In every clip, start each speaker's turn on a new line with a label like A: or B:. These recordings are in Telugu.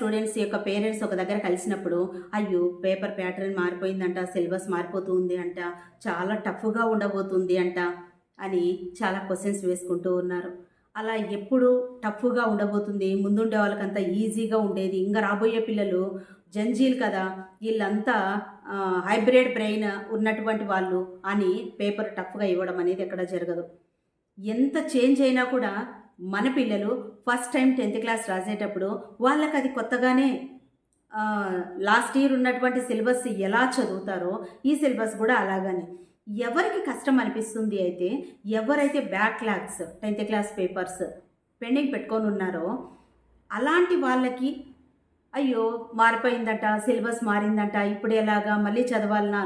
A: స్టూడెంట్స్ యొక్క పేరెంట్స్ ఒక దగ్గర కలిసినప్పుడు అయ్యో పేపర్ ప్యాటర్న్ మారిపోయిందంట, సిలబస్ మారిపోతుంది అంట, చాలా టఫ్గా ఉండబోతుంది అంట అని చాలా క్వశ్చన్స్ వేసుకుంటూ ఉన్నారు. అలా ఎప్పుడు టఫ్గా ఉండబోతుంది, ముందుండే వాళ్ళకంతా ఈజీగా ఉండేది, ఇంకా రాబోయే పిల్లలు జంజీలు కదా, వీళ్ళంతా హైబ్రిడ్ బ్రెయిన్ ఉన్నటువంటి వాళ్ళు అని పేపర్ టఫ్గా ఇవ్వడం అనేది ఎక్కడ జరగదు. ఎంత చేంజ్ అయినా కూడా మన పిల్లలు ఫస్ట్ టైం 10th క్లాస్ రాసేటప్పుడు వాళ్ళకి అది కొత్తగానే లాస్ట్ ఇయర్ ఉన్నటువంటి సిలబస్ ఎలా చదువుతారో ఈ సిలబస్ కూడా అలాగానే. ఎవరికి కష్టం అనిపిస్తుంది అయితే ఎవరైతే backlogs 10th class papers pending పెట్టుకొని ఉన్నారో అలాంటి వాళ్ళకి అయ్యో మారిపోయిందట, సిలబస్ మారిందంట, ఇప్పుడు ఎలాగా మళ్ళీ చదవాలన్నా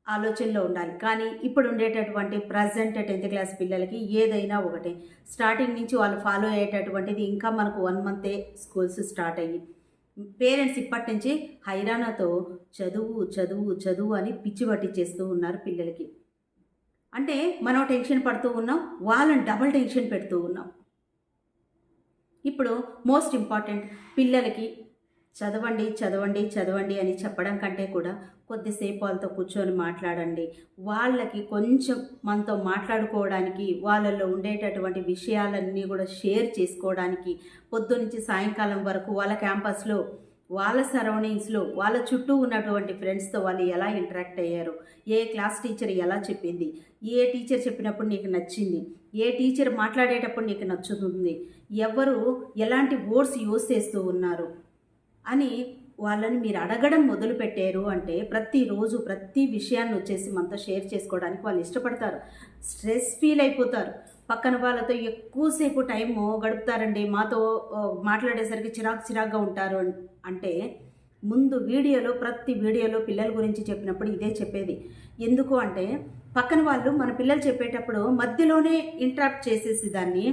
A: ఆలోచనలో ఉండాలి. కానీ ఇప్పుడు ఉండేటటువంటి ప్రజెంట్ 10th క్లాస్ పిల్లలకి ఏదైనా ఒకటే, స్టార్టింగ్ నుంచి వాళ్ళు ఫాలో అయ్యేటటువంటిది ఇంకా మనకు 1 మంతే స్కూల్స్ స్టార్ట్ అయ్యి పేరెంట్స్ ఇప్పటి నుంచి హైరానాతో చదువు చదువు చదువు అని పిచ్చి పట్టించేస్తూ ఉన్నారు పిల్లలకి. అంటే మనం టెన్షన్ పడుతూ ఉన్నాం, వాళ్ళని డబుల్ టెన్షన్ పెడుతూ ఉన్నాం. ఇప్పుడు మోస్ట్ ఇంపార్టెంట్ పిల్లలకి చదవండి చదవండి చదవండి అని చెప్పడం కంటే కూడా కొద్దిసేపు వాళ్ళతో కూర్చొని మాట్లాడండి. వాళ్ళకి కొంచెం మనతో మాట్లాడుకోవడానికి, వాళ్ళల్లో ఉండేటటువంటి విషయాలన్నీ కూడా షేర్ చేసుకోవడానికి, పొద్దునుంచి సాయంకాలం వరకు వాళ్ళ క్యాంపస్లో, వాళ్ళ సరౌండింగ్స్లో, వాళ్ళ చుట్టూ ఉన్నటువంటి ఫ్రెండ్స్తో వాళ్ళు ఎలా ఇంటరాక్ట్ అయ్యారు, ఏ క్లాస్ టీచర్ ఎలా చెప్పింది, ఏ టీచర్ చెప్పినప్పుడు నీకు నచ్చింది, ఏ టీచర్ మాట్లాడేటప్పుడు నీకు నచ్చుతుంది, ఎవరు ఎలాంటి వర్డ్స్ యూజ్ చేస్తూ ఉన్నారు అని వాళ్ళని మీరు అడగడం మొదలుపెట్టారు అంటే ప్రతిరోజు ప్రతి విషయాన్ని వచ్చేసి మనతో షేర్ చేసుకోవడానికి వాళ్ళు ఇష్టపడతారు. స్ట్రెస్ ఫీల్ అయిపోతారు. పక్కన వాళ్ళతో ఎక్కువసేపు టైము గడుపుతారండి, మాతో మాట్లాడేసరికి చిరాకుగా ఉంటారు అంటే ముందు ప్రతి వీడియోలో పిల్లల గురించి చెప్పినప్పుడు ఇదే చెప్పేది. ఎందుకు అంటే పక్కన వాళ్ళు మన పిల్లలు చెప్పేటప్పుడు మధ్యలోనే ఇంటరప్ట్ చేసేసి దాన్ని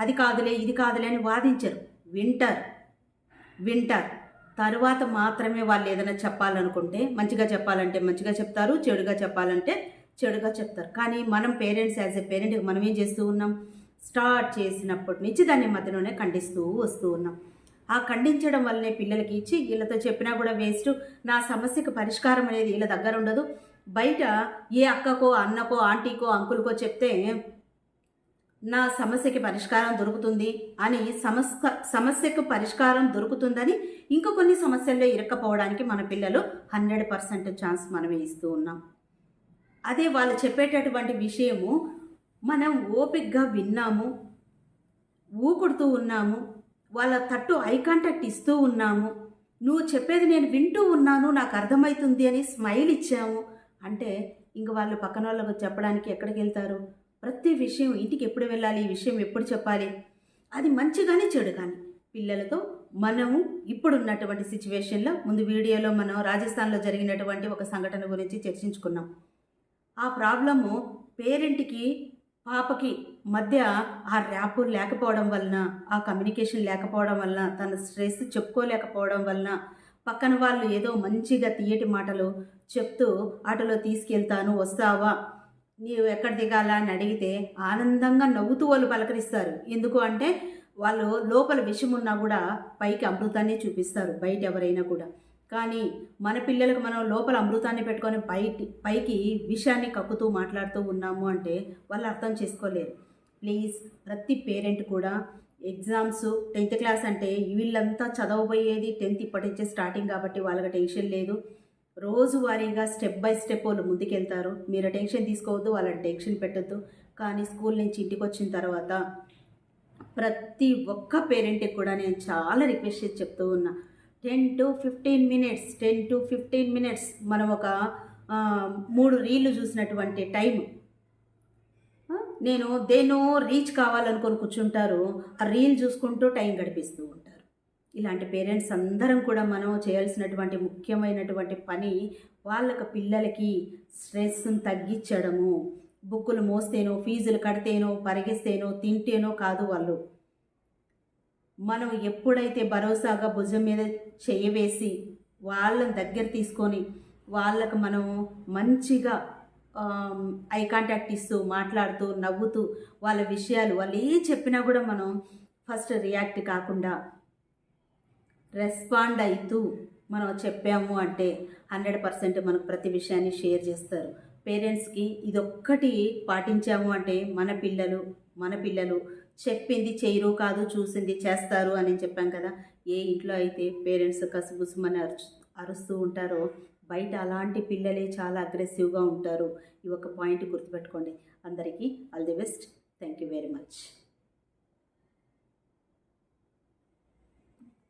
A: అది కాదులే ఇది కాదులే అని వాదించరు, వింటారు. తరువాత మాత్రమే వాళ్ళు ఏదైనా చెప్పాలనుకుంటే మంచిగా చెప్పాలంటే మంచిగా చెప్తారు, చెడుగా చెప్పాలంటే చెడుగా చెప్తారు. కానీ మనం పేరెంట్స్ యాజ్ ఎ పేరెంట్కి మనం ఏం చేస్తూ ఉన్నాం, స్టార్ట్ చేసినప్పటి నుంచి దాన్ని మధ్యలోనే ఖండిస్తూ వస్తూ ఉన్నాం. ఆ ఖండించడం వల్లనే పిల్లలకి ఇచ్చి వీళ్ళతో చెప్పినా కూడా వేస్ట్, నా సమస్యకు పరిష్కారం అనేది వీళ్ళ దగ్గర ఉండదు. బయట ఏ అక్కకో అన్నకో ఆంటీకో అంకుల్కో చెప్తే నా సమస్యకి పరిష్కారం దొరుకుతుంది అని సమస్యకు పరిష్కారం దొరుకుతుందని ఇంకా కొన్ని సమస్యల్లో ఇరక్కపోవడానికి మన పిల్లలు 100% ఛాన్స్ మనమే ఇస్తూ ఉన్నాం. అదే వాళ్ళు చెప్పేటటువంటి విషయము మనం ఓపికగా విన్నాము, ఊకుడుతూ ఉన్నాము, వాళ్ళ తట్టు ఐ కాంటాక్ట్ ఇస్తూ ఉన్నాము, నువ్వు చెప్పేది నేను వింటూ ఉన్నాను, నాకు అర్థమవుతుంది అని స్మైల్ ఇచ్చాము అంటే ఇంక వాళ్ళు పక్కన వాళ్ళకు చెప్పడానికి ఎక్కడికి వెళ్తారు? ప్రతి విషయం ఇంటికి ఎప్పుడు వెళ్ళాలి, ఈ విషయం ఎప్పుడు చెప్పాలి, అది మంచి కానీ చెడు కానీ పిల్లలతో మనము ఇప్పుడున్నటువంటి సిచ్యువేషన్లో ముందు వీడియోలో మనం రాజస్థాన్లో జరిగినటువంటి ఒక సంఘటన గురించి చర్చించుకున్నాం. ఆ ప్రాబ్లము పేరెంట్కి పాపకి మధ్య ఆ ర్యాప్ లేకపోవడం వలన, ఆ కమ్యూనికేషన్ లేకపోవడం వలన, తన స్ట్రెస్ చెప్పుకోలేకపోవడం వలన పక్కన వాళ్ళు ఏదో మంచిగా తీయటి మాటలు చెప్తూ ఆటోలో తీసుకెళ్తాను వస్తావా, నీవు ఎక్కడ దిగాలా అని అడిగితే ఆనందంగా నవ్వుతూ వాళ్ళు పలకరిస్తారు. ఎందుకు అంటే వాళ్ళు లోపల విషం ఉన్నా కూడా పైకి అమృతాన్ని చూపిస్తారు బయట ఎవరైనా కూడా. కానీ మన పిల్లలకు మనం లోపల అమృతాన్ని పెట్టుకొని పైకి విషాన్ని కక్కుతూ మాట్లాడుతూ ఉన్నాము అంటే వాళ్ళు అర్థం చేసుకోలేరు. ప్లీజ్ ప్రతి పేరెంట్ కూడా ఎగ్జామ్స్ 10th క్లాస్ అంటే వీళ్ళంతా చదవబోయేది 10th ఇప్పటించే స్టార్టింగ్ కాబట్టి వాళ్ళకి టెన్షన్ లేదు. రోజువారీగా స్టెప్ బై స్టెప్ వాళ్ళు ముందుకెళ్తారు. మీరు టెన్షన్ తీసుకోవద్దు, వాళ్ళని టెన్షన్ పెట్టద్దు. కానీ స్కూల్ నుంచి ఇంటికి వచ్చిన తర్వాత ప్రతి ఒక్క పేరెంట్కి కూడా నేను చాలా రిక్వెస్ట్ చేసి చెప్తూ ఉన్నా, 10 to 15 మినిట్స్ మనం ఒక 3 రీళ్ళు చూసినటువంటి టైం, నేను దేనో రీచ్ కావాలనుకొని కూర్చుంటారు, ఆ రీల్ చూసుకుంటూ టైం గడిపిస్తూ ఉంటారు. ఇలాంటి పేరెంట్స్ అందరం కూడా మనం చేయాల్సినటువంటి ముఖ్యమైనటువంటి పని వాళ్ళకి పిల్లలకి స్ట్రెస్ని తగ్గించడము. బుక్కులు మోస్తేనో, ఫీజులు కడితేనో, పరిగెస్తేనో, తింటేనో కాదు. మనం ఎప్పుడైతే భరోసాగా భుజం మీద చేయవేసి వాళ్ళని దగ్గర తీసుకొని వాళ్ళకు మనం మంచిగా ఐ కాంటాక్ట్ ఇస్తూ మాట్లాడుతూ నవ్వుతూ వాళ్ళ విషయాలు వాళ్ళు ఏ చెప్పినా కూడా మనం ఫస్ట్ రియాక్ట్ కాకుండా రెస్పాండ్ అవుతూ మనం చెప్పాము అంటే 100% మనకు ప్రతి విషయాన్ని షేర్ చేస్తారు. పేరెంట్స్కి ఇదొక్కటి పాటించాము అంటే మన పిల్లలు చెప్పింది చేయరు కాదు, చూసింది చేస్తారు అని చెప్పాం కదా. ఏ ఇంట్లో అయితే పేరెంట్స్ కసుబుసుమని అరుస్తూ ఉంటారో బయట అలాంటి పిల్లలే చాలా అగ్రెసివ్గా ఉంటారు. ఈ ఒక పాయింట్ గుర్తుపెట్టుకోండి. అందరికీ all the best. Thank you very much.